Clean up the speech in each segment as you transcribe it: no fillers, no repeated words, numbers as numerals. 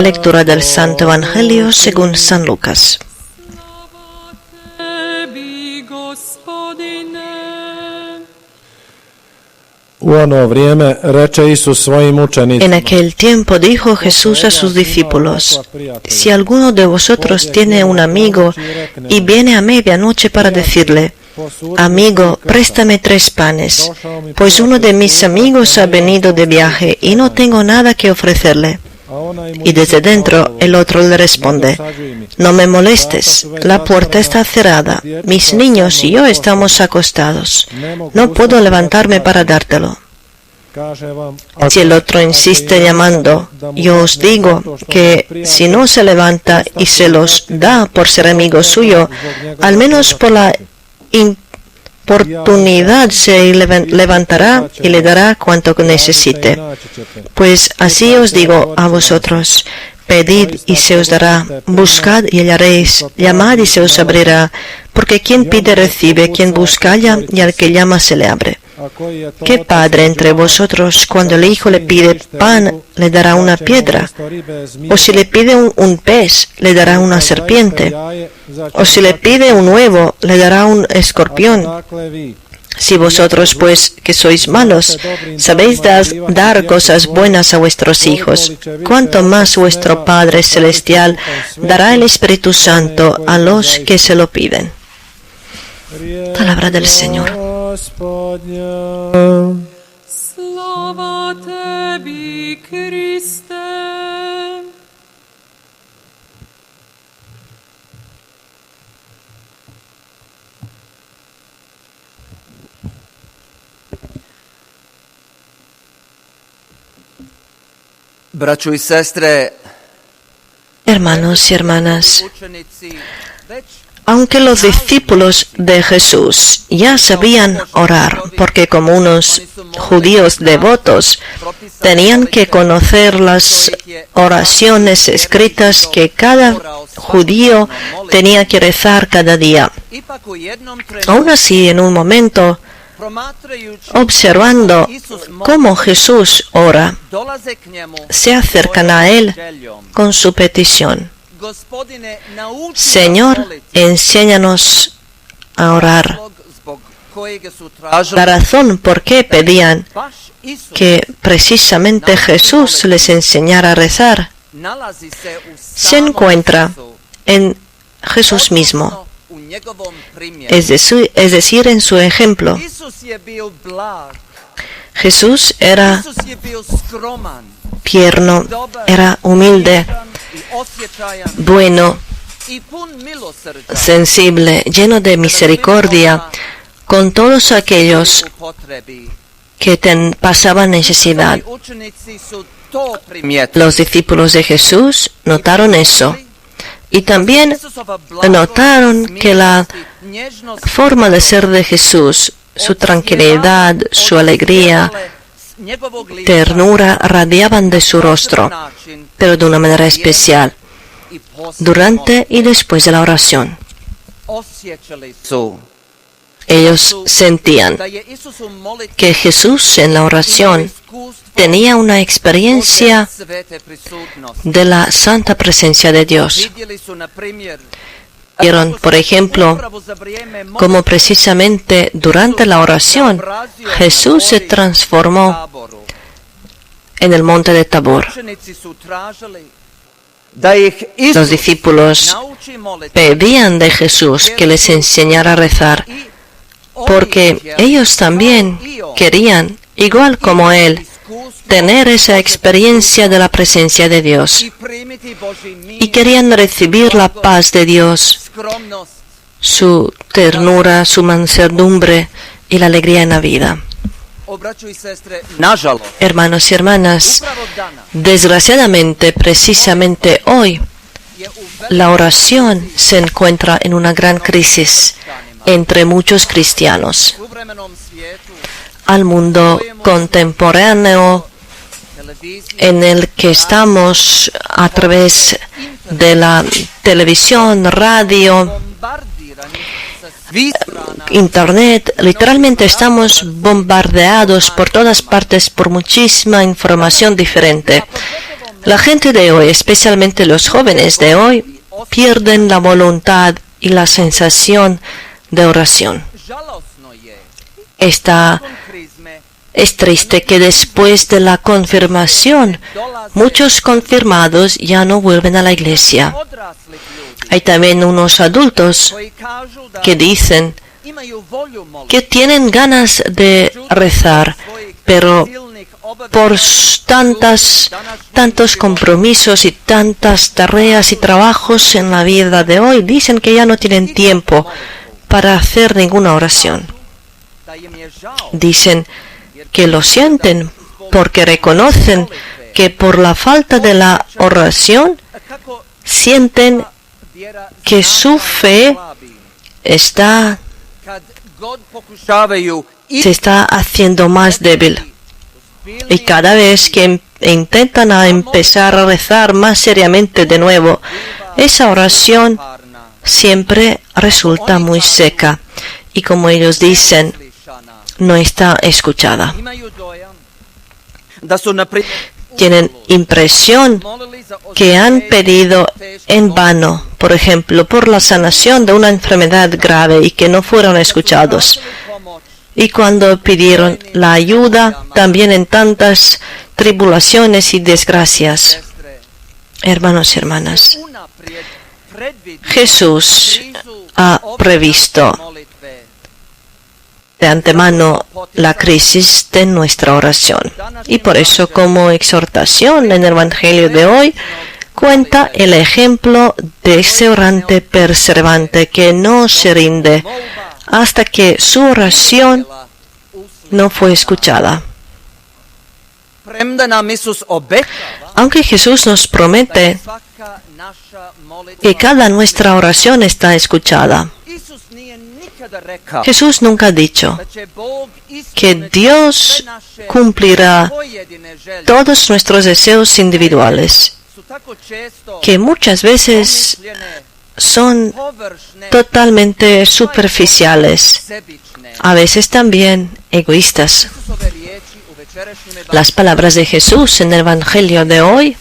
Lectura del Santo Evangelio según San Lucas. En aquel tiempo dijo Jesús a sus discípulos: si alguno de vosotros tiene un amigo y viene a medianoche para decirle: amigo, préstame 3 panes, pues uno de mis amigos ha venido de viaje y no tengo nada que ofrecerle. Y desde dentro el otro le responde: no me molestes, la puerta está cerrada, mis niños y yo estamos acostados, no puedo levantarme para dártelo. Si el otro insiste llamando, yo os digo que si no se levanta y se los da por ser amigo suyo, al menos por la oportunidad se levantará y le dará cuanto necesite. Pues así os digo a vosotros: pedid y se os dará, buscad y hallaréis, llamad y se os abrirá, porque quien pide recibe, quien busca halla, y al que llama se le abre. ¿Qué padre entre vosotros, cuando el hijo le pide pan, le dará una piedra? ¿O si le pide un pez, le dará una serpiente? ¿O si le pide un huevo, le dará un escorpión? Si vosotros, pues, que sois malos, sabéis dar cosas buenas a vuestros hijos, ¿cuánto más vuestro Padre Celestial dará el Espíritu Santo a los que se lo piden? Palabra del Señor. Slava tebi, Kriste. Braćo i sestre, hermanos y hermanas, aunque los discípulos de Jesús ya sabían orar, porque como unos judíos devotos tenían que conocer las oraciones escritas que cada judío tenía que rezar cada día, aún así, en un momento, observando cómo Jesús ora, se acercan a Él con su petición: Señor, enséñanos a orar. La razón por qué pedían que precisamente Jesús les enseñara a rezar se encuentra en Jesús mismo, es decir, en su ejemplo. Jesús era tierno, era humilde, bueno, sensible, lleno de misericordia con todos aquellos que pasaban necesidad. Los discípulos de Jesús notaron eso y también notaron que la forma de ser de Jesús, su tranquilidad, su alegría, ternura radiaban de su rostro, pero de una manera especial, durante y después de la oración. Ellos sentían que Jesús en la oración tenía una experiencia de la santa presencia de Dios. Vieron, por ejemplo, cómo precisamente durante la oración Jesús se transformó en el monte de Tabor. Los discípulos pedían de Jesús que les enseñara a rezar, porque ellos también querían, igual como Él, tener esa experiencia de la presencia de Dios, y querían recibir la paz de Dios, su ternura, su mansedumbre y la alegría en la vida. Hermanos y hermanas, desgraciadamente, precisamente hoy, la oración se encuentra en una gran crisis entre muchos cristianos. Al mundo contemporáneo en el que estamos a través de la televisión, radio, Internet, literalmente estamos bombardeados por todas partes por muchísima información diferente. La gente de hoy, especialmente los jóvenes de hoy, pierden la voluntad y la sensación de oración. Es triste que después de la confirmación, muchos confirmados ya no vuelven a la iglesia. Hay también unos adultos que dicen que tienen ganas de rezar, pero por tantos compromisos y tantas tareas y trabajos en la vida de hoy, dicen que ya no tienen tiempo para hacer ninguna oración. Dicen que lo sienten porque reconocen que por la falta de la oración sienten que su fe se está haciendo más débil. Y cada vez que intentan empezar a rezar más seriamente de nuevo, esa oración siempre resulta muy seca. Y como ellos dicen, no está escuchada. Tienen impresión que han pedido en vano, por ejemplo, por la sanación de una enfermedad grave y que no fueron escuchados. Y cuando pidieron la ayuda, también en tantas tribulaciones y desgracias. Hermanos y hermanas, Jesús ha previsto de antemano la crisis de nuestra oración. Y por eso, como exhortación en el Evangelio de hoy, cuenta el ejemplo de ese orante perseverante que no se rinde hasta que su oración no fue escuchada. Aunque Jesús nos promete que cada nuestra oración está escuchada, Jesús nunca ha dicho que Dios cumplirá todos nuestros deseos individuales, que muchas veces son totalmente superficiales, a veces también egoístas. Las palabras de Jesús en el Evangelio de hoy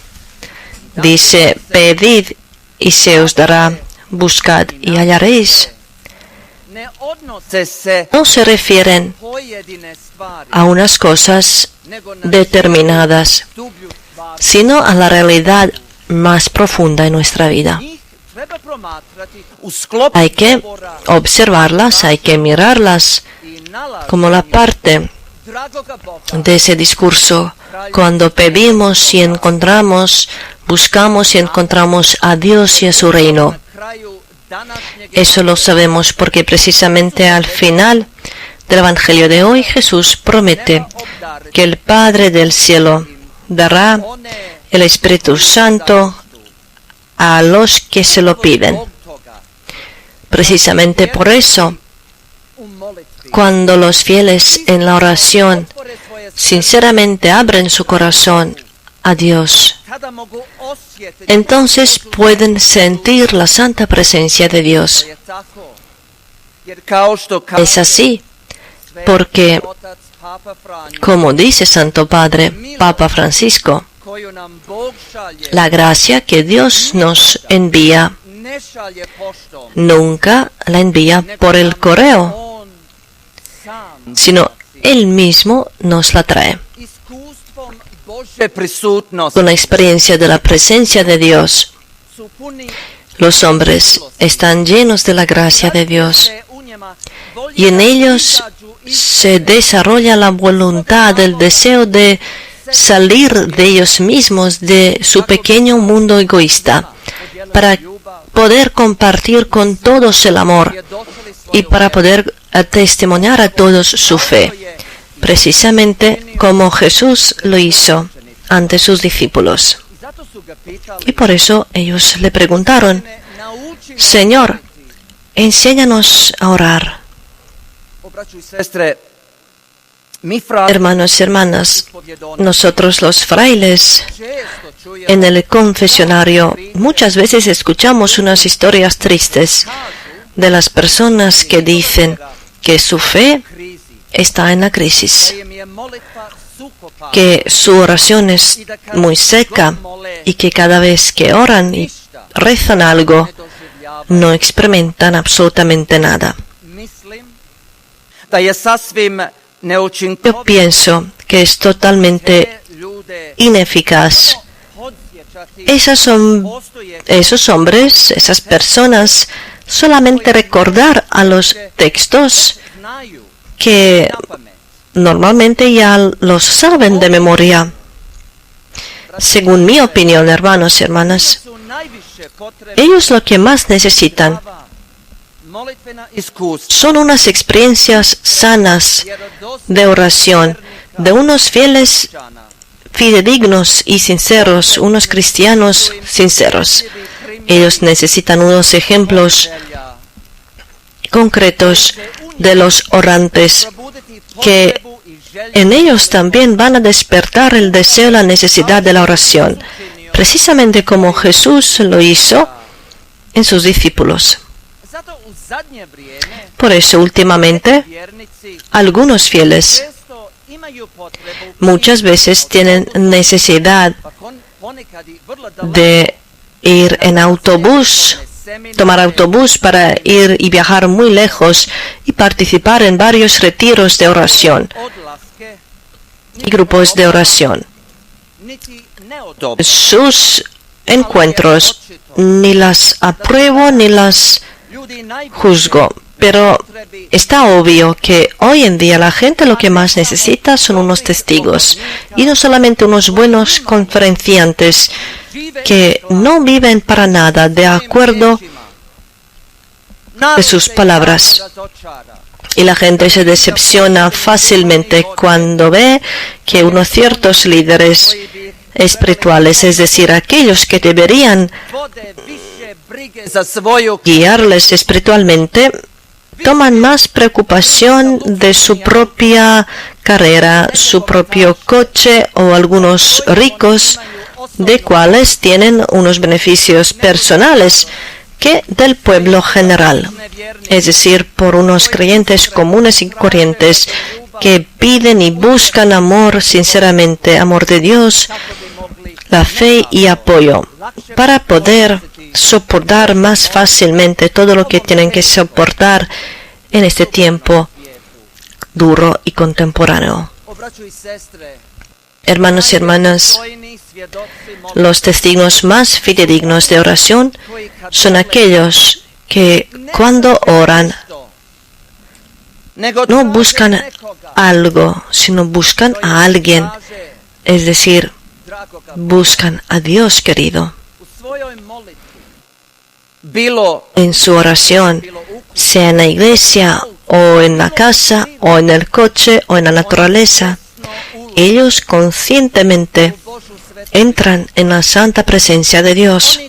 dice: pedid y se os dará, buscad y hallaréis. No se refieren a unas cosas determinadas, sino a la realidad más profunda en nuestra vida. Hay que observarlas, hay que mirarlas como la parte de ese discurso. Cuando pedimos y encontramos, buscamos y encontramos a Dios y a su reino. Eso lo sabemos porque precisamente al final del Evangelio de hoy Jesús promete que el Padre del cielo dará el Espíritu Santo a los que se lo piden. Precisamente por eso, cuando los fieles en la oración sinceramente abren su corazón a Dios, entonces pueden sentir la santa presencia de Dios. Es así, porque, como dice Santo Padre, Papa Francisco, la gracia que Dios nos envía nunca la envía por el correo, sino Él mismo nos la trae. Con la experiencia de la presencia de Dios, los hombres están llenos de la gracia de Dios y en ellos se desarrolla la voluntad, el deseo de salir de ellos mismos, de su pequeño mundo egoísta, para poder compartir con todos el amor y para poder testimoniar a todos su fe, precisamente como Jesús lo hizo ante sus discípulos. Y por eso ellos le preguntaron: Señor, enséñanos a orar. Hermanos y hermanas, nosotros los frailes en el confesionario muchas veces escuchamos unas historias tristes de las personas que dicen que su fe está en la crisis, que su oración es muy seca y que cada vez que oran y rezan algo, no experimentan absolutamente nada. Yo pienso que es totalmente ineficaz. Esos hombres, esas personas, solamente recordar a los textos que normalmente ya los saben de memoria. Según mi opinión, hermanos y hermanas, ellos lo que más necesitan son unas experiencias sanas de oración, de unos fieles fidedignos y sinceros, unos cristianos sinceros. Ellos necesitan unos ejemplos concretos de los orantes, que en ellos también van a despertar el deseo y la necesidad de la oración, precisamente como Jesús lo hizo en sus discípulos. Por eso, últimamente, algunos fieles muchas veces tienen necesidad de ir en autobús, tomar autobús para ir y viajar muy lejos y participar en varios retiros de oración y grupos de oración. Sus encuentros ni las apruebo ni las juzgo, pero está obvio que hoy en día la gente lo que más necesita son unos testigos, y no solamente unos buenos conferenciantes que no viven para nada de acuerdo de sus palabras. Y la gente se decepciona fácilmente cuando ve que unos ciertos líderes espirituales, es decir, aquellos que deberían guiarles espiritualmente, toman más preocupación de su propia carrera, su propio coche o algunos ricos, de cuales tienen unos beneficios personales, que del pueblo general, es decir, por unos creyentes comunes y corrientes que piden y buscan amor sinceramente, amor de Dios, la fe y apoyo, para poder soportar más fácilmente todo lo que tienen que soportar en este tiempo duro y contemporáneo. Hermanos y hermanas, los testigos más fidedignos de oración son aquellos que cuando oran no buscan algo, sino buscan a alguien, es decir, buscan a Dios querido. En su oración, sea en la iglesia o en la casa o en el coche o en la naturaleza, ellos conscientemente entran en la santa presencia de Dios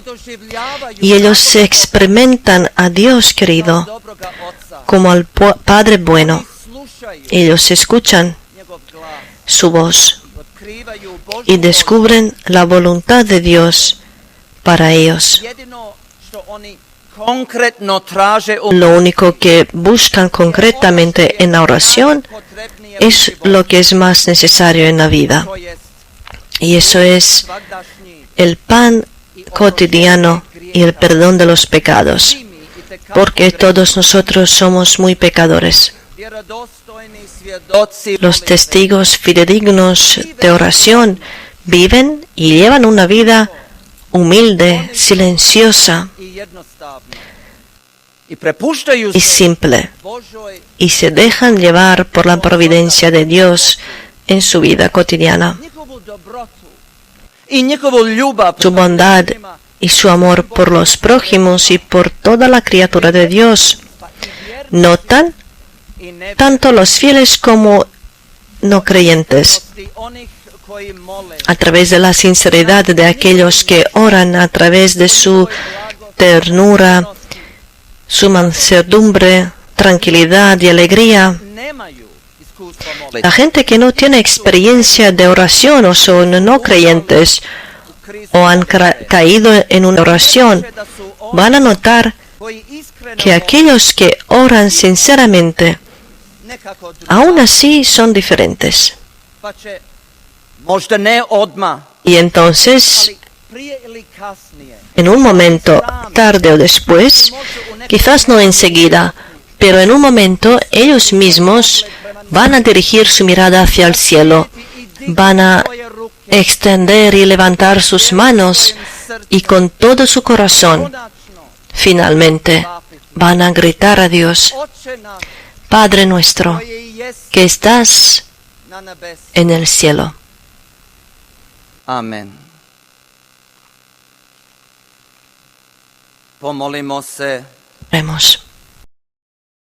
y ellos experimentan a Dios querido como al Padre bueno. Ellos escuchan su voz y descubren la voluntad de Dios para ellos. Lo único que buscan concretamente en la oración es lo que es más necesario en la vida. Y eso es el pan cotidiano y el perdón de los pecados, porque todos nosotros somos muy pecadores. Los testigos fidedignos de oración viven y llevan una vida humilde, silenciosa y simple, y se dejan llevar por la providencia de Dios en su vida cotidiana. Su bondad y su amor por los prójimos y por toda la criatura de Dios notan tanto los fieles como no creyentes, a través de la sinceridad de aquellos que oran, a través de su ternura, su mansedumbre, tranquilidad y alegría. La gente que no tiene experiencia de oración o son no creyentes o han caído en una oración, van a notar que aquellos que oran sinceramente, aún así son diferentes. Možda ne odmah, Y entonces, ali prije ili kasnije, en un momento, tarde o después, quizás no enseguida, pero en un momento ellos mismos van a dirigir su mirada hacia el cielo, van a extender y levantar sus manos y con todo su corazón, finalmente, van a gritar a Dios: Oče naš, Padre nuestro, koji jest que estás na nebesu. en el cielo. Amen. Pomolimo se. Oremos.